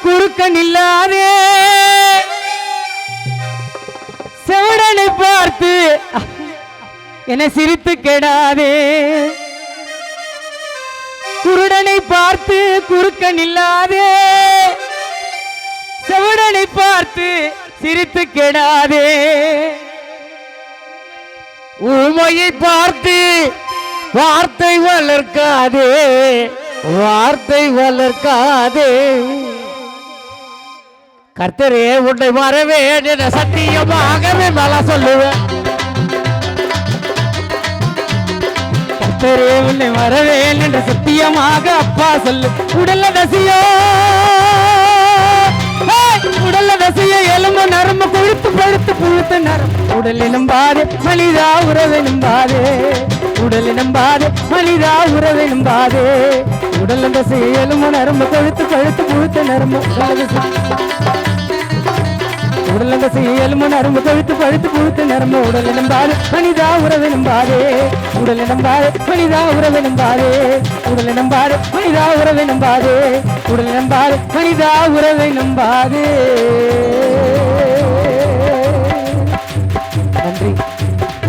குறுக்க நில்லாதே செவடனை பார்த்து என்னை சிரித்து கெடாதே குருடனை பார்த்து குறுக்க நில்லாதே செவடனை பார்த்து சிரித்து கெடாதே ஊமையை பார்த்து வார்த்தை வளர்க்காதே வார்த்தை வளர்க்காதே கர்த்தரே உன்னை வரவேன் என சத்தியமாகவே மேல சொல்லுவேன் கர்த்தரே உன்னை வரவேன் என்ற சத்தியமாக அப்பா சொல்லு உடல்ல தசியோ உடல்ல தசைய எலும்பு நரம்பு கொழுத்து பழுத்து புழுத்து நரம் உடலினும் பாதே மனிதா உறவினும் பாதே உடலினும் பாதே மனிதா உறவினும் பாதே உடல்ல தசைய எலும்பு நரம்பு கொழுத்து பழுத்து புழுத்து நரம்பு உடல்ல தசைய எலும்பு நரம்பு கொழுத்து பழுத்து புழுத்து நரம்பு உடலினும் பாதே மனிதா உறவினும் பாதே உடலினும் பாதே மனிதா உறவினும் பாதே உடலினும் பாதே மனிதா உறவினும் பாதே உடலினும் பாதே மனிதா உறவினும் பாதே நன்றி.